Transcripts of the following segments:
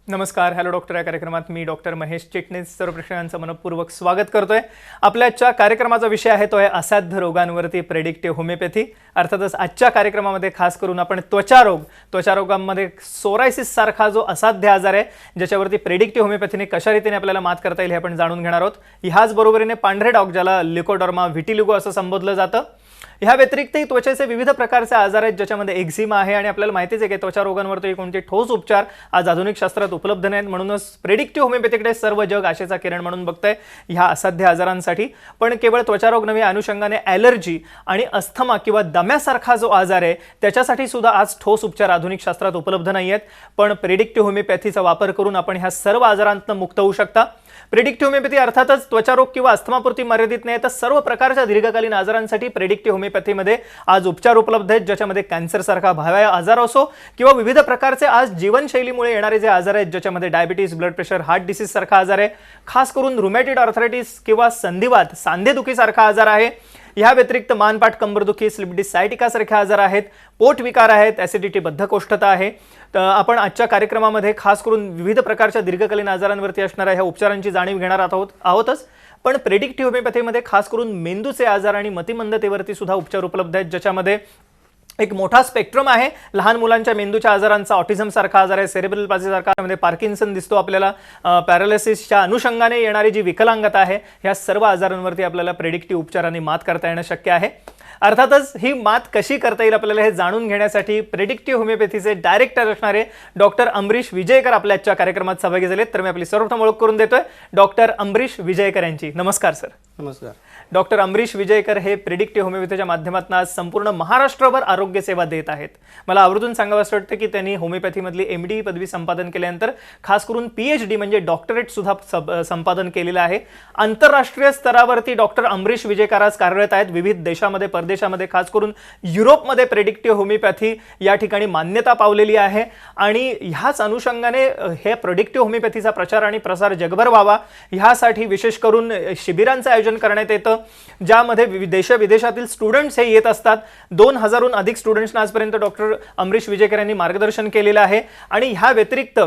नमस्कार, hello doctor या कार्यक्रमात मी डॉक्टर महेश चिटणीस सर्व प्रेक्षकांचं मनपूर्वक स्वागत करतोय। आपल्या आजच्या कार्यक्रमाचा विषय आहे तो आहे असाध्य रोगांवरती प्रेडिक्टिव्ह होमिओपॅथी। अर्थातच आजच्या कार्यक्रमामध्ये खास करून आपण त्वचारोगांमध्ये सोरायसिस सारखा जो असाध्य आजार आहे ज्याच्यावरती प्रेडिक्टिव्ह होमिओपॅथीने कशा रीतीने आपल्याला मात करता येईल हे आपण जाणून घेणार आहोत। ह्याच बरोबरीने पांढरे डाग ज्याला ल्युकोडर्मा व्हिटिलिगो असं संबोधलं जातं, ह्या व्यतिरिक्तही त्वचेचे विविध प्रकारचे आजार आहेत ज्याच्यामध्ये एक्झिमा आहे आणि आपल्याला माहितीच आहे की त्वचा रोगांवरती कोणते ठोस उपचार आज आधुनिक शास्त्रात उपलब्ध नाहीत। म्हणूनच प्रेडिक्टिव्ह होमिओपॅथीकडे सर्व जग आशेचा किरण म्हणून बघतंय ह्या असाध्य आजारांसाठी। पण केवळ त्वचारोग नव्हे, अनुषंगाने ॲलर्जी आणि अस्थमा किंवा दम्यासारखा जो आजार आहे त्याच्यासाठी सुद्धा आज ठोस उपचार आधुनिक शास्त्रात उपलब्ध नाहीयेत। पण प्रेडिक्टिव्ह होमिओपॅथीचा वापर करून आपण ह्या सर्व आजारांतून मुक्त होऊ शकता। प्रेडिक्टिव्ह होमिओपॅथी अर्थातच त्वचारोग किंवा अस्थमापुरती मर्यादित नाही तर सर्व प्रकारच्या दीर्घकालीन आजारांसाठी प्रेडिक्टिव्ह होमिओपॅथीमध्ये आज उपचार उपलब्ध आहेत, ज्याच्यामध्ये कॅन्सर सारखा भयावह आजार असो किंवा विविध प्रकारचे आज जीवनशैलीमुळे येणारे जे आजार आहेत ज्याच्यामध्ये diabetes, blood pressure, heart disease सारखा आजार आहे, खास करून रुमॅटिड आर्थरायटिस किंवा संधिवात, सांधेदुखी सारखा आजार आहे। या व्यतिरिक्त मानपाठ, कंबरदुखी, स्लिप डिस्क सायटिका सारखे आजार आहेत, पोट विकार आहेत, ॲसिडिटी, बद्धकोष्ठता आहे। तर आपण आजच्या कार्यक्रमामध्ये खास करून विविध प्रकारच्या दीर्घकालीन आजारांवरती असणाऱ्या ह्या उपचारांची जाणीव घेणार आहोतच। पण प्रेडिक्टिव्ह होमिओपॅथीमध्ये खास करून मेंदूचे आजार आणि मतिमंदतेवरती सुद्धा उपचार उपलब्ध आहेत, ज्याच्यामध्ये एक मोठा स्पेक्ट्रम आहे। लहान मुलांच्या मेंदूच्या आजारांचा, ऑटिझम सारखा आजार आहे, सेरेब्रल पाल्सी सारखा, मध्ये पार्किन्सन दिसतो आपल्याला, पॅरालिसिसच्या अनुषंगाने येणारी जी विकलांगता आहे, ह्या सर्व आजारांवरती आपल्याला प्रेडिक्टिव्ह उपचारांनी मात करता येणं शक्य आहे। अर्थातच ही मात कशी करता येईल आपल्याला हे जाणून घेण्यासाठी प्रेडिक्टिव्ह होमिओपॅथीचे डायरेक्टर असणारे डॉक्टर अमरीश विजयकर आपल्या आजच्या कार्यक्रमात सहभागी झालेत। तर मी आपली सर्वप्रथम ओळख करून देतोय डॉक्टर अमरीश विजयकर यांची। नमस्कार सर। नमस्कार। डॉक्टर अमरीश विजयकर हे प्रेडिक्टिव्ह होमिओपॅथीच्या माध्यमातून आज संपूर्ण महाराष्ट्रभर आरोग्य सेवा देत आहेत। मला आवर्जून सांगावंसं वाटतं की त्यांनी होमिओपॅथीमधली MD पदवी संपादन केल्यानंतर खास करून PhD म्हणजे डॉक्टरेट सुद्धा संपादन केलेलं आहे। आंतरराष्ट्रीय स्तरावरती डॉक्टर अमरीश विजयकर आज कार्यरत आहेत। विविध देशामध्ये, परदेशामध्ये, खास करून युरोपमध्ये प्रेडिक्टिव्ह होमिओपॅथी या ठिकाणी मान्यता पावलेली आहे आणि ह्याच अनुषंगाने हे प्रेडिक्टिव्ह होमिओपॅथीचा प्रचार आणि प्रसार जगभर व्हावा ह्यासाठी विशेष करून शिबिरांचं आयोजन करण्यात येतं, ज्यामध्ये विदेशातील स्टुडंट्स हे येत असतात। 2000हून अधिक स्टुडंट्सना आजपर्यंत डॉक्टर अमरीश विजयकर यांनी मार्गदर्शन केलेलं आहे आणि ह्या व्यतिरिक्त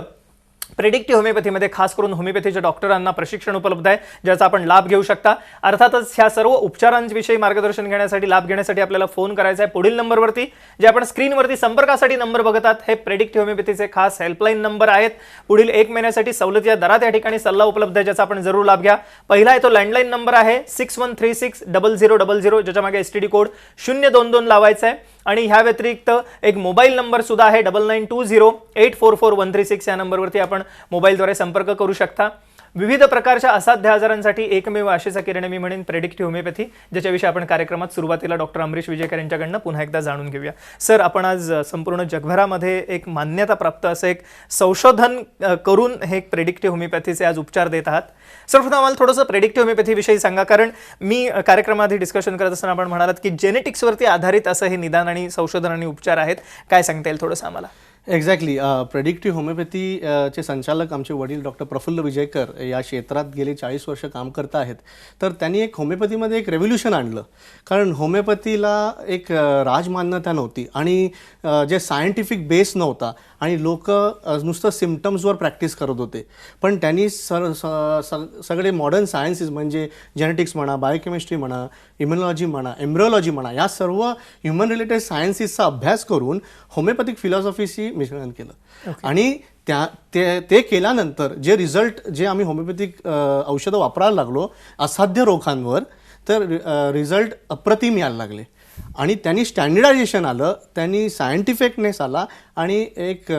प्रेडिक्टिव्ह होमिओपॅथीमध्ये खास करून होमिओपॅथीच्या डॉक्टरांना प्रशिक्षण उपलब्ध आहे, ज्याचा आपण लाभ घेऊ शकता। अर्थातच ह्या सर्व उपचारांविषयी मार्गदर्शन घेण्यासाठी, लाभ घेण्यासाठी आपल्याला फोन करायचा आहे पुढील नंबरवरती, जे आपण स्क्रीनवरती संपर्कासाठी नंबर बघतात। हे प्रेडिक्टिव्ह होमिओपॅथीचे खास हेल्पलाईन नंबर आहेत। पुढील 1 महिन्यासाठी सवलतीच्या दरात या ठिकाणी सल्ला उपलब्ध आहे, ज्याचा आपण जरूर लाभ घ्या। पहिला आहे तो लँडलाईन नंबर आहे 61360000, ज्याच्या मागे STD कोड 022 लावायचा आहे आणि ह्या व्यतिरिक्त एक मोबाईल नंबर सुद्धा आहे 9920844136। या नंबरवरती आपण मोबाईलद्वारे संपर्क करू शकता। विविध प्रकारच्या असाध्य आजारांसाठी एकमेव आशेचा किरण मी म्हणेन प्रेडिक्टिव्ह होमिओपॅथी, ज्याच्याविषयी आपण कार्यक्रमात सुरुवातीला डॉक्टर अमरीश विजयकर यांच्याकडनं पुन्हा एकदा जाणून घेऊया। सर, आपण आज संपूर्ण जगभरामध्ये एक मान्यता प्राप्त असं एक संशोधन करून हे प्रेडिक्टिव्ह होमिओपॅथीचे आज उपचार देत आहात। सर्वप्रथम आम्हाला थोडंसं प्रेडिक्टिव्ह होमिओपॅथीविषयी सांगा, कारण मी कार्यक्रमामध्ये डिस्कशन करत असताना आपण म्हणालात की जेनेटिक्सवरती आधारित असं हे निदान आणि संशोधन आणि उपचार आहेत। काय सांगता येईल थोडंसं आम्हाला? एक्झॅक्टली। प्रेडिक्टिव्ह होमिओपॅथीचे संचालक आमचे वडील डॉक्टर प्रफुल्ल विजयकर या क्षेत्रात गेले 40 वर्ष काम करत आहेत। तर त्यांनी एक होमिओपॅथीमध्ये एक रेव्होल्युशन आणलं, कारण होमिओपॅथीला एक राजमान्यता नव्हती आणि जे सायंटिफिक बेस नव्हता आणि लोक नुसतं सिम्पटम्सवर प्रॅक्टिस करत होते। पण त्यांनी सगळे मॉडर्न सायन्सेस म्हणजे जेनेटिक्स म्हणा, बायोकेमिस्ट्री म्हणा, इम्युनॉलॉजी म्हणा, एम्ब्रिओलॉजी म्हणा, या सर्व ह्युमन रिलेटेड सायन्सेसचा अभ्यास करून होमिओपॅथिक फिलॉसॉफीशी मिश्रण केलं आणि ते केल्यानंतर जे आम्ही होमिओपॅथिक औषधं वापरायला लागलो असाध्य रोगांवर, तर रिझल्ट अप्रतिम यायला लागले आणि त्यांनी स्टँडर्डायझेशन आलं, त्यांनी सायंटिफिकनेस आला आणि एक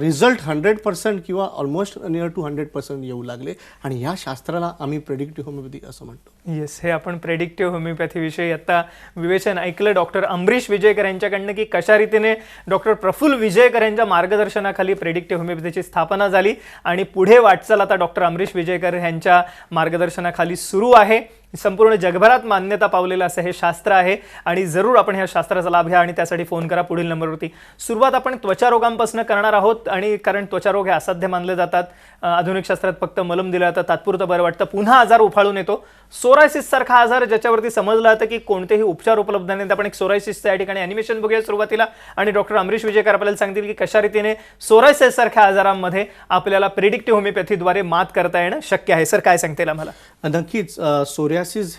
रिझल्ट 100% किंवा ऑलमोस्ट नियर टू 100% येऊ लागले आणि या शास्त्राला आम्ही प्रेडिक्टिव्ह होमिओपॅथी असं म्हणतो। येस, हे आपण प्रेडिक्टिव्ह होमिओपॅथीविषयी आता विवेचन ऐकलं डॉक्टर अमरीश विजयकर यांच्याकडनं की कशा रीतीने डॉक्टर प्रफुल्ल विजयकर यांच्या मार्गदर्शनाखाली प्रेडिक्टिव्ह होमिओपॅथीची स्थापना झाली आणि पुढे वाटचाल आता डॉक्टर अमरीश विजयकर यांच्या मार्गदर्शनाखाली सुरू आहे। संपूर्ण जगभरात मान्यता पावलेलं असं हे शास्त्र आहे आणि जरूर आपण ह्या शास्त्राचा लाभ घ्या आणि त्यासाठी फोन करा पुढील नंबरवरती. सुरुवात आपण त्वचा रोगांपासून करणार आहोत आणि कारण त्वचा रोग हे असाध्य मानले जातात. आधुनिक शास्त्रात फक्त मलम दिलं जातं, तात्पुरतं बरं वाटतं, पुन्हा आजार उफाळून येतो. सोरायसिस सारखा आजार ज्याच्यावरती समजलं जातं की कोणतेही उपचार उपलब्ध नाहीत. आपण एक सोरायसिसचं या ठिकाणी ॲनिमेशन बघूया सुरुवातीला आणि डॉक्टर अमरीश विजयकर आपल्याला सांगतील की कशा रीतीने सोरायसिस सारख्या आजारांमध्ये आपल्याला प्रिडिक्टिव्ह होमिओपॅथीद्वारे मात करता येणं शक्य आहे. सर काय सांगतील आम्हाला? नक्कीच सोरियासिस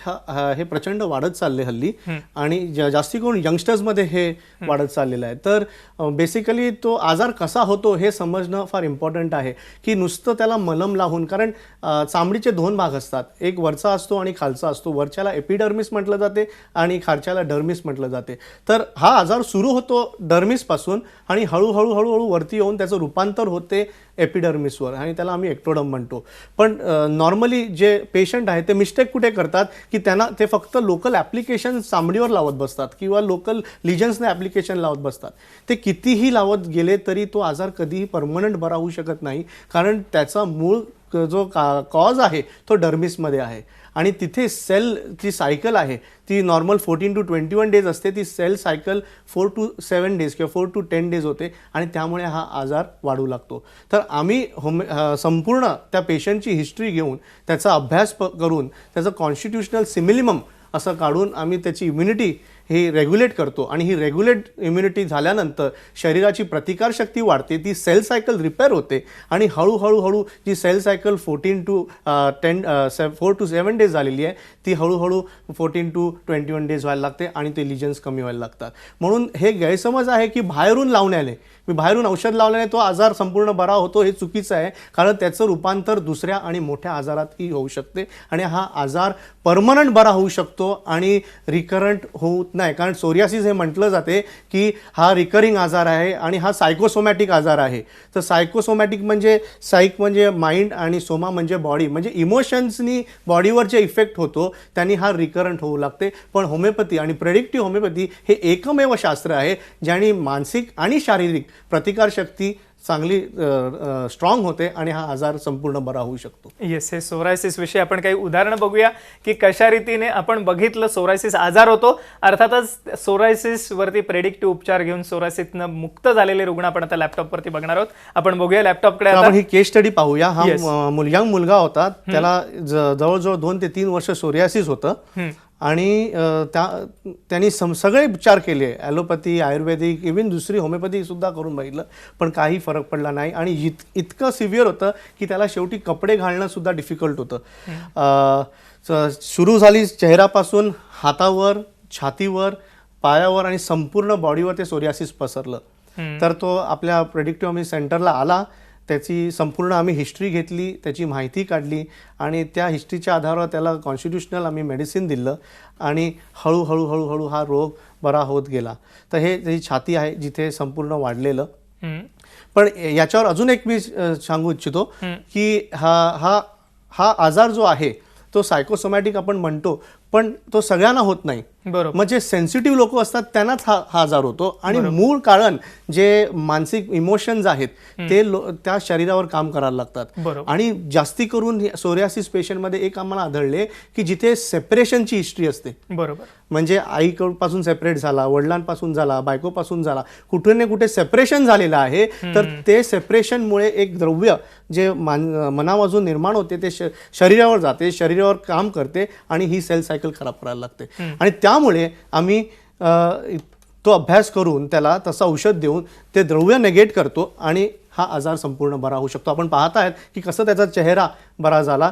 हे प्रचंड वाढत चालले हल्ली आणि जास्ती करून यंगस्टर्समध्ये हे वाढत चाललेलं आहे. तर बेसिकली तो आजार कसा होतो हे समजणं फार इम्पॉर्टंट आहे की नुसतं त्याला मलम लावून, कारण चामडीचे दोन भाग असतात, एक वरचा असतो आणि खालचा असतो. वरच्याला एपिडर्मिस म्हटलं जाते आणि खालच्याला डर्मिस म्हटलं जाते. तर हा आजार सुरू होतो डर्मिसपासून आणि हळूहळू हळूहळू वरती येऊन त्याचं रूपांतर होते एपिडर्मिसवर आणि त्याला आम्ही एक्टोडम म्हणतो. पण नॉर्मली जे पेशंट आहे ते मिस्टेक कुठे करतात की त्यांना ते फक्त लोकल ॲप्लिकेशन चामडीवर लावत बसतात किंवा लोकल लिजन्सने ॲप्लिकेशन लावत बसतात. ते कितीही लावत गेले तरी तो आजार कधीही परमनंट बरा होऊ शकत नाही, कारण त्याचा मूळ जो कॉज आहे तो डर्मिसमध्ये आहे आणि तिथे सेलची सायकल आहे ती नॉर्मल 14 to 21 डेज असते. ती सेल सायकल 4 to 7 डेज किंवा 4 to 10 डेज होते आणि त्यामुळे हा आजार वाढू लागतो. तर आम्ही संपूर्ण त्या पेशंटची हिस्ट्री घेऊन त्याचा अभ्यास करून त्याचं कॉन्स्टिट्युशनल सिमिलिमम असं काढून आम्ही त्याची इम्युनिटी ही रेग्युलेट करतो आणि ही रेग्युलेट इम्युनिटी झाल्यानंतर शरीराची प्रतिकारशक्ती वाढते, ती सेल सायकल रिपेअर होते आणि हळूहळू जी सेल सायकल 4 to 7 डेज झालेली आहे ती हळूहळू 14 to 21 डेज व्हायला लागते आणि ते लिजन्स कमी व्हायला लागतात. म्हणून हे गैरसमज आहे की बाहेरून लावण्याने, मी बाहेरून औषध लावल्याने तो आजार संपूर्ण बरा होतो, हे चुकीचं आहे. कारण त्याचं रूपांतर दुसऱ्या आणि मोठ्या आजारातही होऊ शकते आणि हा आजार परमनंट बरा होऊ शकतो आणि रिकरंट होत नाही. कारण सोरियासिस हे म्हटलं जाते की हा रिकरिंग आजार आहे आणि हा सायकोसोमॅटिक आजार आहे. तर सायकोसोमॅटिक म्हणजे साईक म्हणजे माइंड आणि सोमा म्हणजे बॉडी, म्हणजे इमोशन्सनी बॉडीवर जे इफेक्ट होतो त्यांनी हा रिकरंट होऊ लागते. पण होमिओपॅथी आणि प्रेडिक्टिव्ह होमिओपॅथी हे एकमेव शास्त्र आहे ज्याने मानसिक आणि शारीरिक प्रतिकारशक्ती चांगली स्ट्रॉंग होते आणि हा आजार संपूर्ण बरा होऊ शकतो. येस, हे सोरायसिस विषयी आपण काही उदाहरणं बघूया की कशा रीतीने आपण बघितलं सोरायसिस आजार होतो. अर्थातच सोरायसिस वरती प्रेडिक्टिव्ह उपचार घेऊन सोरायसिसनं मुक्त झालेले रुग्ण आपण आता लॅपटॉपवरती बघणार आहोत. आपण बघूया लॅपटॉपकडे. आपण ही केस स्टडी पाहूया. हा यंग मुलगा होता, त्याला जवळजवळ 2 ते 3 वर्ष सोरियासिस होतं आणि त्यांनी सगळे उपचार केले, ॲलोपॅथी, आयुर्वेदिक, इव्हन दुसरी होमिओपॅथी सुद्धा करून बघितलं, पण काही फरक पडला नाही आणि इतकं सिव्हिअर होतं की त्याला शेवटी कपडे घालणं सुद्धा डिफिकल्ट होतं. सुरू झाली चेहऱ्यापासून हातावर, छातीवर, पायावर आणि संपूर्ण बॉडीवर ते सोरियासिस पसरलं. तर तो आपल्या प्रेडिक्टिव्ह होमिओपॅथी सेंटरला आला, त्याची संपूर्ण आम्ही हिस्ट्री घेतली, त्याची माहिती काढली आणि त्या हिस्ट्रीच्या आधारावर त्याला कॉन्स्टिट्युशनल आम्ही मेडिसिन दिलं आणि हळूहळू हा रोग बरा होत गेला. तर हे त्याची छाती आहे जिथे संपूर्ण वाढलेलं. पण याच्यावर अजून एक मी सांगू इच्छितो की हा आजार जो आहे तो सायकोसोमॅटिक आपण म्हणतो, पण तो सगळ्यांना होत नाही. बरोबर. म्हणजे सेन्सिटिव्ह लोक असतात त्यांनाच हा आजार होतो आणि मूळ कारण जे मानसिक इमोशन्स आहेत ते त्या शरीरावर काम करायला लागतात. आणि जास्ती करून सोरियासिस पेशंटमध्ये एक आम्हाला आढळले की जिथे सेपरेशनची हिस्ट्री असते, बरोबर, म्हणजे आईपासून सेपरेट झाला, वडिलांपासून झाला, बायकोपासून झाला, कुठे ना कुठे सेपरेशन झालेलं आहे, तर ते सेपरेशनमुळे एक द्रव्य जे मनामधून निर्माण होते ते शरीरावर जाते, शरीरावर काम करते आणि ही सेल सायकल खराब करायला लागते. आणि त्यामुळे आम्ही तो अभ्यास करून त्याला तसं औषध देऊन ते द्रव्य नेगेट करतो आणि हा आजार संपूर्ण बरा होऊ शकतो. आपण पाहत आहेत की कसं त्याचा चेहरा बरा झाला.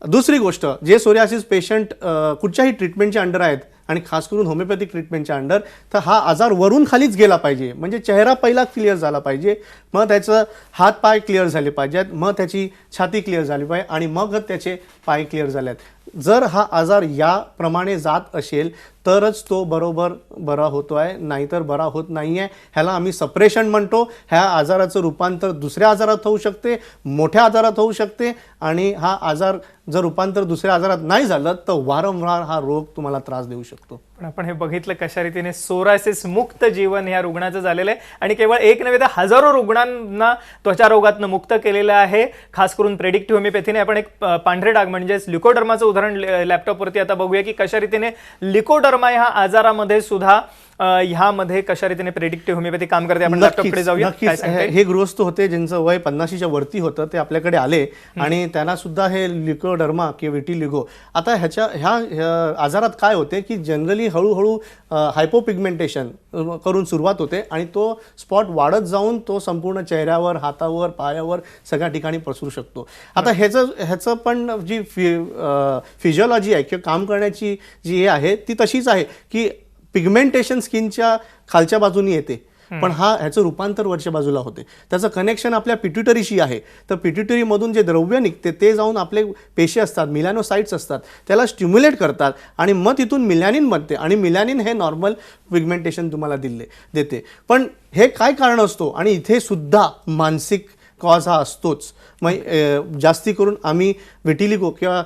दुसरी गोष्ट, जे सोरियासिस पेशंट कुठच्याही ट्रीटमेंटच्या अंडर आहेत आणि खास करून होमिओपॅथिक ट्रीटमेंटच्या अंडर, तर हा आजार वरून खालीच गेला पाहिजे. म्हणजे चेहरा पहिला क्लिअर झाला पाहिजे, मग त्याचं हात पाय क्लिअर झाले पाहिजेत, मग त्याची छाती क्लिअर झाली पाहिजे आणि मगच त्याचे पाय क्लिअर झाले आहेत. जर हा आजार याप्रमाणे जात असेल तरच तो बरोबर बरा होतो आहे, नाहीतर बरा होत नाही आहे. ह्याला आम्ही सप्रेशन म्हणतो. ह्या आजाराचं रूपांतर दुसऱ्या आजारात होऊ शकते, मोठ्या आजारात होऊ शकते आणि हा आजार जर रूपांतर दुसऱ्या आजारात नाही झालं तर वारंवार हा रोग तुम्हाला त्रास देऊ शकतो. शकतो. पण आपण हे बघितलं कशा रीतीने सोरायसिस मुक्त जीवन या रुग्णाचं झालेलं आहे आणि केवळ एक नव्हे तर हजारो रुग्णांना त्वचा रोगातनं मुक्त केलेलं आहे. खास करून प्रेडिक्टिव्ह होमिओपॅथीने आपण एक पांढरे डाग म्हणजेच लिकोडर्माचं उदाहरण लॅपटॉपवरती आता बघूया की कशा रीतीने लिकोडर्मा ह्या आजारामध्ये सुद्धा ह्यामध्ये कशा रीतीने प्रेडिक्टिव्ह होमिओपॅथी काम करते. आपण लॅपटॉपकडे जाऊया. काय सांगता येईल? हे गृहस्थ होते ज्यांचं वय 50च्या वरती होतं, ते आपल्याकडे आले आणि त्यांना सुद्धा हे लिकोडर्मा किंवा विटिलिगो. आता ह्या आजारात काय होते की जनरली हळूहळू हायपोपिगमेंटेशन करून सुरुवात होते आणि तो स्पॉट वाढत जाऊन तो संपूर्ण चेहऱ्यावर, हातावर, पायावर सगळ्या ठिकाणी पसरू शकतो. आता ह्याचं पण जी फिजिओलॉजी आहे किंवा काम करण्याची जी हे आहे ती तशीच आहे की पिगमेंटेशन स्किनच्या खालच्या बाजूनी येते, पण ह्याचं रूपांतर वरच्या बाजूला होते. त्याचं कनेक्शन आपल्या पिट्युटरीशी आहे. तर पिट्युटरीमधून जे द्रव्य निघते ते जाऊन आपले पेशी असतात, मिलॅनोसाइट्स असतात, त्याला स्टिम्युलेट करतात आणि मग तिथून मिलॅनिन बनते आणि मिलॅनिन हे नॉर्मल पिगमेंटेशन तुम्हाला देते. पण हे काय कारण असतो आणि इथे सुद्धा मानसिक कॉज हा असतोच. मग जास्ती करून आम्ही विटिलिगो किंवा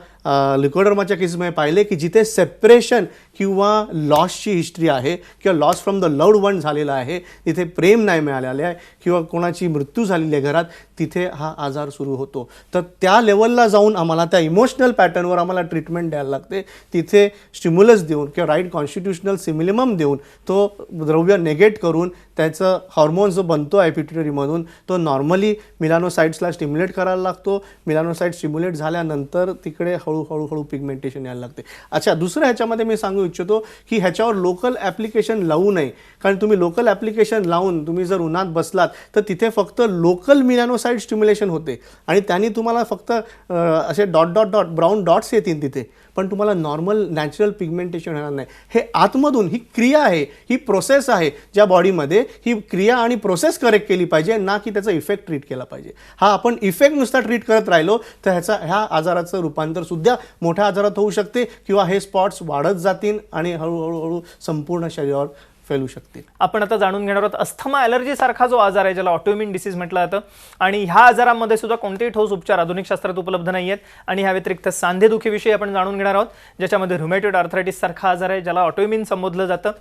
लिकोडर्माच्या केसमध्ये पाहिले की जिथे सेपरेशन किंवा लॉसची हिस्ट्री आहे किंवा loss from the loved one झालेला आहे, तिथे प्रेम नाही मिळालेलं आहे किंवा कोणाची मृत्यू झालेली आहे घरात, तिथे हा आजार सुरू होतो. तर त्या लेवलला जाऊन आम्हाला त्या इमोशनल पॅटर्नवर आम्हाला ट्रीटमेंट द्यायला लागते. तिथे स्टिम्युलस देऊन किंवा राईट कॉन्स्टिट्युशनल सिमिलिमम देऊन तो द्रव्य नेगेट करून त्याचं हॉर्मोन जो बनतो आहे पिट्युटरीमधून तो नॉर्मली मिलानोसाइट्सला स्टिम्युलेट करायला लागतो. मिलानोसाइट स्टिम्युलेट झाल्यानंतर तिकडे हळूहळू पिगमेंटेशन यायला लागते. अच्छा, दुसरं ह्याच्यामध्ये मी सांगू इच्छितो की ह्याच्यावर लोकल ॲप्लिकेशन लावू नये. कारण तुम्ही लोकल ॲप्लिकेशन लावून तुम्ही जर उन्हात बसलात तर तिथे फक्त लोकल मिलानोसाइट स्टिम्युलेशन होते आणि त्यांनी तुम्हाला फक्त असे डॉट ब्राऊन डॉट्स येतील तिथे, पण तुम्हाला नॉर्मल नॅचरल पिगमेंटेशन होणार नाही. हे आतमधून ही क्रिया आहे, ही प्रोसेस आहे ज्या बॉडीमध्ये ही क्रिया आणि प्रोसेस करेक्ट केली पाहिजे, ना की त्याचा इफेक्ट ट्रीट केला पाहिजे. हा आपण इफेक्ट नुसता ट्रीट करत राहिलो तर ह्या आजाराचं रूपांतर सुद्धा मोठ्या आजारात होऊ शकते किंवा हे स्पॉट्स वाढत जातील आणि हळूहळू संपूर्ण शरीरावर फैलू शकते. आपण आता जाणून घेणार आहोत अस्थमा ॲलर्जी सारखा जो आजार आहे ज्याला ऑटोइम्युन डिसीज म्हटलं जातं आणि ह्या आजारामध्ये सुद्धा कोणतेही ठोस उपचार आधुनिक शास्त्रात उपलब्ध नाही आहेत. आणि ह्या व्यतिरिक्त सांधेदुखीविषयी आपण जाणून घेणार आहोत ज्याच्यामध्ये रुमॅटॉइड आर्थरायटिस सारखा आजार आहे ज्याला ऑटोइम्युन संबोधलं जातं.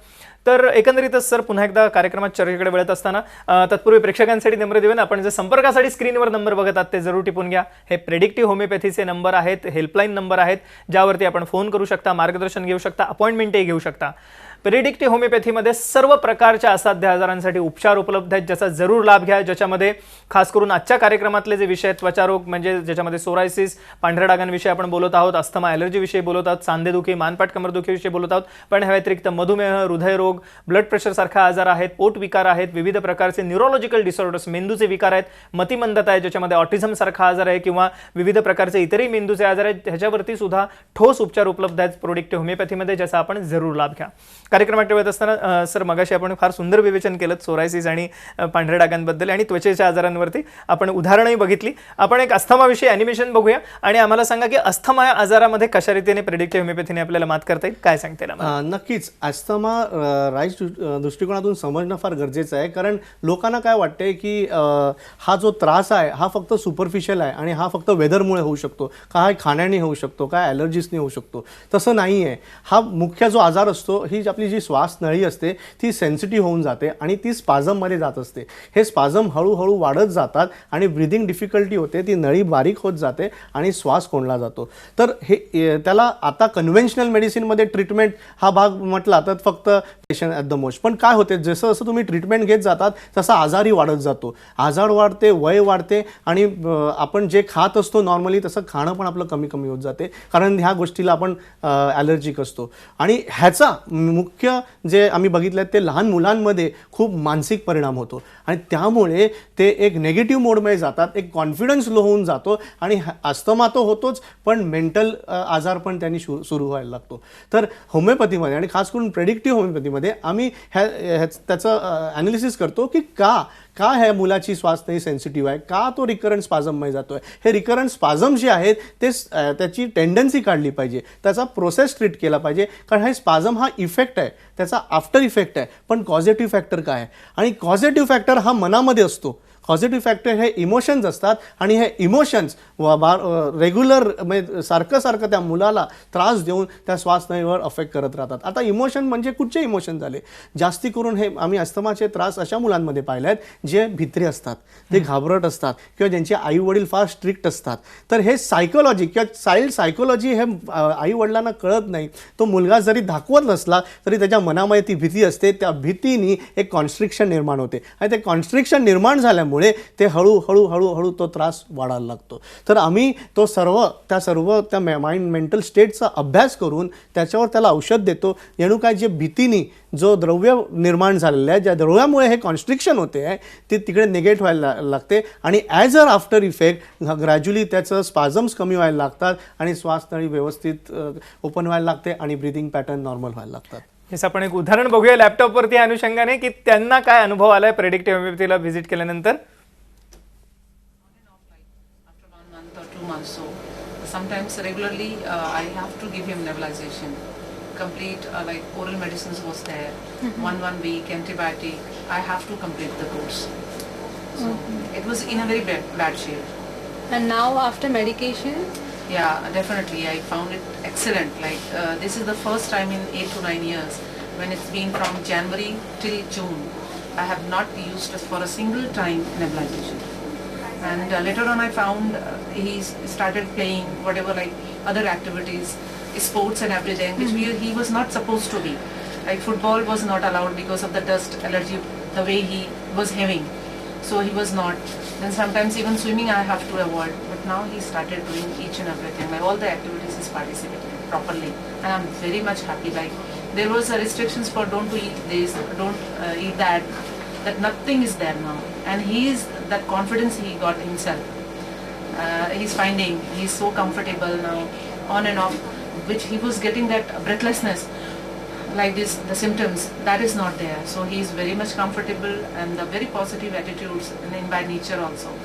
तर एकंदरीतच सर पुन्हा एकदा कार्यक्रमात चर्चेकडे वळत असताना तत्पूर्वी प्रेक्षकांसाठी नंबर देऊन आपण जे संपर्कासाठी स्क्रीनवर नंबर बघत आहात ते जरूर टिपून घ्या. हे प्रेडिक्टिव्ह होमिओपॅथीचे नंबर आहेत, हेल्पलाईन नंबर आहेत ज्यावरती आपण फोन करू शकता, मार्गदर्शन घेऊ शकता, अपॉइंटमेंटही घेऊ शकता. प्रेडिक्टिव्ह होमिओपॅथीमध्ये सर्व प्रकारच्या असाध्य आजारांसाठी उपचार उपलब्ध आहेत ज्याचा जरूर लाभ घ्या. ज्याच्यामध्ये खास करून आजच्या कार्यक्रमातले जे विषय आहेत त्वचारोग म्हणजे ज्याच्यामध्ये सोरायसिस, पांढऱ्या डागांविषयी आपण बोलत आहोत, अस्थमा ॲलर्जीविषयी बोलत आहोत, सांधेदुखी, मानपाट कमरदुखीविषयी बोलत आहोत. पण ह्या व्यतिरिक्त मधुमेह, हृदयरोग, ब्लड प्रेशर सारखा आजार आहेत, पोट विकार आहेत, विविध प्रकारचे न्यूरोलॉजिकल डिसऑर्डर्स, मेंदूचे विकार आहेत, मतिमंदता आहे ज्याच्यामध्ये ऑटिझम सारखा आजार आहे किंवा विविध प्रकारचे इतरही मेंदूचे आजार आहेत ह्याच्यावरती सुद्धा ठोस उपचार उपलब्ध आहेत प्रेडिक्टिव्ह होमिओपॅथीमध्ये ज्याचा आपण जरूर लाभ घ्या. कार्यक्रमात ठेवत असताना सर मगाशी आपण फार सुंदर विवेचन केलं सोरायसिस आणि पांढऱ्या डागांबद्दल आणि त्वचेच्या आजारांवरती आपण उदाहरणही बघितली. आपण एक अस्थमाविषयी ॲनिमेशन बघूया आणि आम्हाला सांगा की अस्थमा या आजारामध्ये कशा रीतीने प्रेडिक्टिव्ह होमिओपॅथीने आपल्याला मात करता येईल, काय सांगता येईल? नक्कीच अस्थमा राईट दृष्टिकोनातून समजणं फार गरजेचं आहे. कारण लोकांना काय वाटतंय की हा जो त्रास आहे हा फक्त सुपरफिशियल आहे आणि हा फक्त वेदरमुळे होऊ शकतो, काय खाण्याने होऊ शकतो, काय ॲलर्जीजने होऊ शकतो. तसं नाही आहे. हा मुख्य जो आजार असतो ही आपली जी श्वास नळी असते ती सेन्सिटिव्ह होऊन जाते आणि ती स्पाझममध्ये जात असते. हे स्पाझम हळूहळू वाढत जातात आणि ब्रिदिंग डिफिकल्टी होते, ती नळी बारीक होत जाते आणि श्वास कोंडला जातो. तर हे त्याला आता कन्व्हेन्शनल मेडिसिनमध्ये ट्रीटमेंट हा भाग म्हटला तर फक्त पेशंट ॲट द मोस्ट. पण काय होते जसं जसं तुम्ही ट्रीटमेंट घेत जातात तसा आजारही वाढत जातो, आजार वाढते, वय वाढते आणि आपण जे खात असतो नॉर्मली तसं खाणं पण आपलं कमी कमी होत जाते कारण ह्या गोष्टीला आपण ॲलर्जिक असतो. आणि ह्याचा मुख्य जे आम्ही बघितलं ते लहान मुलांमध्ये खूप मानसिक परिणाम होतो आणि त्यामुळे ते एक नेगेटिव्ह मोडमध्ये जातात, एक कॉन्फिडन्स लो होऊन जातो आणि अस्थमा तो होतोच पण मेंटल आजार पण त्यांनी सुरू व्हायला लागतो. तर होमिओपॅथीमध्ये आणि खास करून प्रेडिक्टिव्ह होमिओपॅथीमध्ये आम्ही त्याचं ॲनालिसिस करतो की का ह्या मुलाची श्वास नाही सेन्सिटिव्ह आहे, का तो रिकरंट स्पाझममध्ये जातो आहे. हे रिकरंट स्पाझम जे आहेत ते त्याची टेंडन्सी काढली पाहिजे, त्याचा प्रोसेस ट्रीट केला पाहिजे. कारण हे स्पाझम हा इफेक्ट आहे, त्याचा आफ्टर इफेक्ट आहे. पण कॉझेटिव्ह फॅक्टर काय आहे आणि कॉझेटिव्ह फॅक्टर हा मनामध्ये असतो. कॉझिटिव्ह फॅक्टर हे इमोशन्स असतात आणि हे इमोशन्स रेग्युलर म्हणजे सारखं त्या मुलाला त्रास देऊन त्या श्वासनळीवर अफेक्ट करत राहतात. आता इमोशन म्हणजे कुठचे इमोशन झाले? जास्ती करून हे आम्ही अस्थमाचे त्रास अशा मुलांमध्ये पाहिले आहेत जे भित्री असतात, ते घाबरट असतात किंवा ज्यांचे आई वडील फार स्ट्रिक्ट असतात. तर हे सायकोलॉजी किंवा चाइल्ड सायकोलॉजी हे आई वडिलांना कळत नाही. तो मुलगा जरी दाखवत नसला तरी त्याच्या मनामध्ये ती भीती असते. त्या भीतीने एक कॉन्स्ट्रिक्शन निर्माण होते आणि ते कॉन्स्ट्रिक्शन निर्माण झाल्यामुळे ते हळूहळू तो त्रास वाढायला लागतो. तर आम्ही तो सर्व त्या माइंड मेंटल स्टेटचा अभ्यास करून त्याच्यावर त्याला औषध देतो. जणू काय जे भीतीने जो द्रव्य निर्माण झालेलं आहे, ज्या द्रव्यामुळे हे कॉन्स्ट्रिक्शन होते आहे ते तिकडे निगेट व्हायला लागते आणि as a after effect gradually त्याचं स्पाझम्स कमी व्हायला लागतात आणि श्वासनळी व्यवस्थित ओपन व्हायला लागते आणि ब्रीदिंग पॅटर्न नॉर्मल व्हायला लागतात. हेच आपण एक उदाहरण बघूया लॅपटॉपवरती या अनुषंगाने की त्यांना काय अनुभव आलाय प्रेडिक्टिव्ह होमिओपॅथीला व्हिजिट केल्यानंतर. After 1 month or 2 months, so sometimes regularly I have to give him nebulization. Complete like oral medicines was there, 1 week antibiotic. I have to complete the course. So it was in a very bad shape. And now after medication? Yeah, definitely. I found it excellent. Like this is the first time in 8 to 9 years when it's been from January till June. I have not used it for a single time nebulization. And later on I found he started playing whatever like other activities, sports and everything, which he was not supposed to be. Like football was not allowed because of the dust allergy, the way he was having. So he was not. Then sometimes even swimming I have to avoid. But now he started doing each and everything. Like all the activities he's participating properly. And I'm very much happy. Like there was a restrictions for don't to eat this, don't eat that. That nothing is there now. And that confidence he got himself. He's finding, he's so comfortable now, on and off, which he was getting that breathlessness. Like this, the symptoms, that is not there. So he is very much comfortable and the very positive attitudes in by nature also.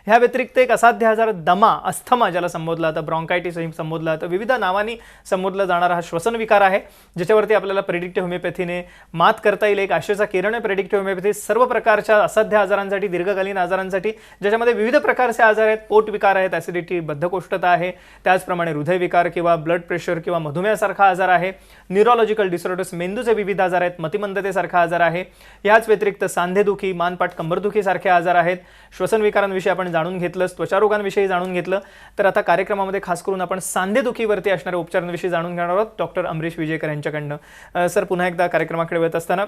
ह्या व्यतिरिक्त एक असाध्य आजार दमा, asthma ज्याला संबोधला जातं, ब्रॉन्कायटिसही संबोधला जातं, विविध नावांनी संबोधला जाणारा हा श्वसन विकार आहे ज्याच्यावरती आपल्याला प्रेडिक्टिव्ह होमिओपॅथीने मात करता येईल. एक आशेचा किरण आहे प्रेडिक्टिव्ह होमिओपॅथी सर्व प्रकारच्या असाध्य आजारांसाठी, दीर्घकालीन आजारांसाठी, ज्याच्यामध्ये विविध प्रकारचे आजार आहेत. पोट विकार आहेत, ॲसिडिटी, बद्धकोष्ठता आहे, त्याचप्रमाणे हृदयविकार किंवा ब्लड प्रेशर किंवा मधुमेहासारखा आजार आहे, न्यूरोलॉजिकल डिसऑर्डर्स, मेंदूचे विविध आजार आहेत, मतिमंदतेसारखा आजार आहे. याच व्यतिरिक्त सांधेदुखी, मानपाट, कंबरदुखी सारखे आजार आहेत. श्वसन विकारांविषयी आपण जाणून घेतलं, त्वचारोगांविषयी जाणून घेतलं. तर आता कार्यक्रमामध्ये खास करून आपण सांधेदुखीवरती असणाऱ्या उपचारांविषयी जाणून घेणार आहोत डॉक्टर अमरीश विजयकर यांच्याकडनं. सर, पुन्हा एकदा कार्यक्रमाकडे वळत असताना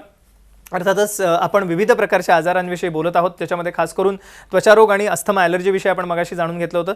अर्थातच आपण विविध प्रकारच्या आजारांविषयी बोलत आहोत, त्याच्यामध्ये खास करून त्वचारोग आणि अस्थमा ॲलर्जीविषयी आपण मगाशी जाणून घेतलं होतं.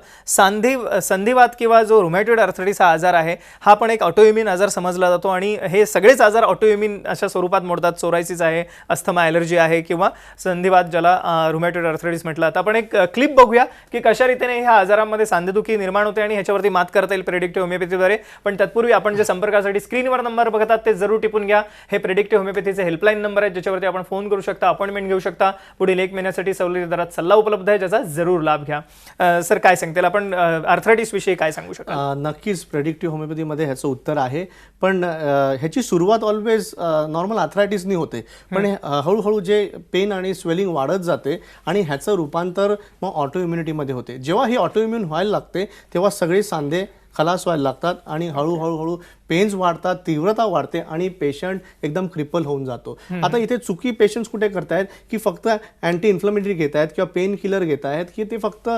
संधिवात किंवा जो रुमॅटॉइड आर्थरायटिस हा आजार आहे हा पण एक ऑटोइम्युन आजार समजला जातो आणि हे सगळेच आजार ऑटोइम्युन अशा स्वरूपात मोडतात. सोरायसिस आहे, अस्थमा ॲलर्जी आहे किंवा संधिवात ज्याला रुमॅटॉइड आर्थरायटिस म्हटलं. आता आपण एक क्लिप बघूया की कशा रीतीने ह्या आजारांमध्ये सांधेदुखी निर्माण होते आणि ह्याच्यावरती मात करता येईल प्रेडिक्टिव्ह होमिओपॅथीद्वारे. पण तत्पूर्वी आपण जे संपर्कासाठी स्क्रीनवर नंबर बघतात ते जरूर टिपून घ्या. हे प्रेडिक्टिव्ह होमिओपॅथीचे हेल्पलाईन नंबर आहे ज्याच्यावरती आपण फोन करू शकता, अपॉइंटमेंट घेऊ शकता. पुढील 1 महिन्यासाठी सवलती दरात सल्ला उपलब्ध आहे, ज्याचा जरूर लाभ घ्या. सर, काय सांगतील आपण आर्थरायटिस विषयी काय सांगू शकाल? नक्कीच प्रेडिक्टिव्ह होमिओपॅथीमध्ये ह्याचं उत्तर आहे. पण ह्याची सुरुवात ऑलवेज नॉर्मल आर्थरायटिसनी होते, पण हळूहळू जे पेन आणि स्वेलिंग वाढत जाते आणि ह्याचं रूपांतर मग ऑटो इम्युनिटीमध्ये होते. जेव्हा ही ऑटो इम्युन व्हायला लागते तेव्हा सगळे सांधे खलास व्हायला लागतात आणि हळूहळू पेन्स वाढतात, तीव्रता वाढते आणि पेशंट एकदम क्रिपल होऊन जातो. आता इथे चुकी पेशंट्स कुठे करतायत की फक्त अँटी इन्फ्लमेटरी घेत आहेत किंवा पेन किलर घेत आहेत की ते फक्त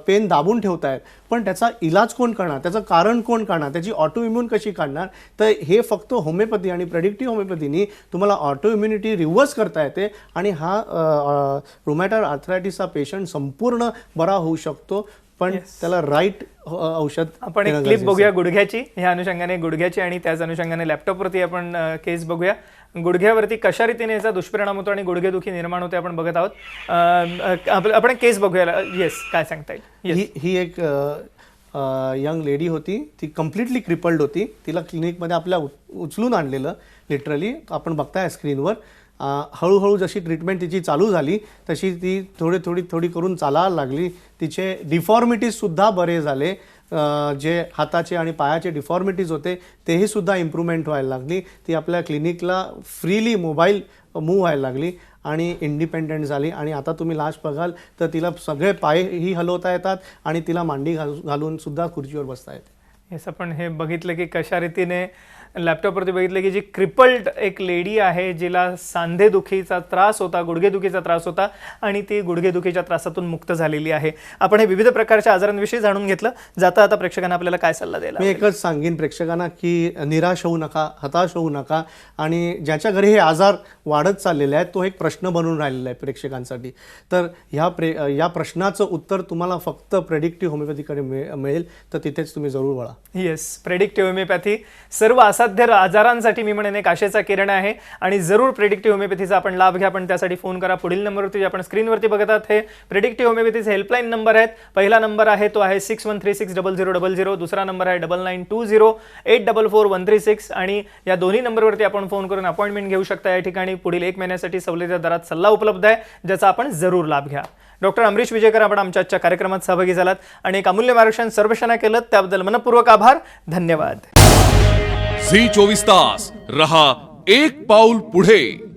पेन दाबून ठेवत आहेत. पण त्याचा इलाज कोण करणार, त्याचं कारण कोण काढणार, त्याची ऑटो इम्युन कशी काढणार? तर हे फक्त होमिओपॅथी आणि प्रेडिक्टिव्ह होमिओपॅथीनी तुम्हाला ऑटो इम्युनिटी रिव्हर्स करता येते आणि हा रुमॅटॉइड आर्थरायटिसचा पेशंट संपूर्ण बरा होऊ शकतो. पण त्याला राईट औषध. आपण एक क्लिप बघूया गुडघ्याची, ह्या अनुषंगाने गुडघ्याची आणि त्याच अनुषंगाने लॅपटॉपवरती आपण केस बघूया. गुडघ्यावरती कशा रीतीने याचा दुष्परिणाम होतो आणि गुडघेदुखी निर्माण होते आपण बघत आहोत. आपण केस बघूया. येस, काय सांगता येईल? ही एक यंग लेडी होती, ती कम्प्लिटली क्रिपल्ड होती. तिला क्लिनिकमध्ये आपल्या उचलून आणलेलं लिटरली, आपण बघताय स्क्रीनवर. हळूहळू जशी ट्रीटमेंट तिची चालू झाली तशी ती थोडी करून चालायला लागली. तिचे डिफॉर्मिटीजसुद्धा बरे झाले. जे हाताचे आणि पायाचे डिफॉर्मिटीज होते तेही सुद्धा इम्प्रूव्हमेंट व्हायला लागली. ती आपल्या क्लिनिकला फ्रीली मोबाईल मूव्ह व्हायला लागली आणि इंडिपेंडंट झाली आणि आता तुम्ही लास्ट बघाल तर तिला सगळे पायही हलवता येतात आणि तिला मांडी घालून सुद्धा खुर्चीवर बसता येते. येस, आपण हे बघितलं की कशा रीतीने लॅपटॉपवरती बघितलं की जी क्रिपल्ड एक लेडी आहे, जिला सांधेदुखीचा त्रास होता, गुडघेदुखीचा त्रास होता आणि ती गुडघेदुखीच्या त्रासातून मुक्त झालेली आहे. आपण हे विविध प्रकारच्या आजारांविषयी जाणून घेतलं. जाता आता प्रेक्षकांना आपल्याला काय सल्ला द्यायला मी आवडेल? एकच सांगेन प्रेक्षकांना की निराश होऊ नका, हताश होऊ नका आणि ज्याच्या घरी हे आजार वाढत चाललेले आहेत तो एक प्रश्न बनून राहिलेला आहे प्रेक्षकांसाठी. तर या प्रश्नाचं उत्तर तुम्हाला फक्त प्रेडिक्टिव्ह होमिओपॅथीकडे मिळेल, तर तिथेच तुम्ही जरूर वळा. येस, प्रेडिक्टिव्ह होमिओपॅथी सर्व असाध्य आजारांसाठी मी म्हणेन एक आशेचा किरण आहे आणि जरूर प्रेडिक्टिव्ह होमिओपॅथीचा आपण लाभ घ्या. पण त्यासाठी फोन करा पुढील नंबरवरती, आपण स्क्रीनवरती बघत आहात. हे प्रेडिक्टिव्ह होमिओपॅथीचे हेल्पलाईन नंबर आहेत. पहिला नंबर आहे तो आहे 61360000. दुसरा नंबर आहे 9920844136 आणि या दोन्ही नंबरवरती आपण फोन करून अपॉइंटमेंट घेऊ शकता. या ठिकाणी पुढील 1 महिन्यासाठी सवलतीच्या दरात सल्ला उपलब्ध आहे, ज्याचा आपण जरूर लाभ घ्या. डॉक्टर अमरीश विजयकर, आपण आमच्या आजच्या कार्यक्रमात सहभागी झालात आणि एक अमूल्य मार्गदर्शन सर्वेक्षणा केलं, त्याबद्दल मनपूर्वक आभार. धन्यवाद. झी 24 तास रहा एक पाऊल पुढे.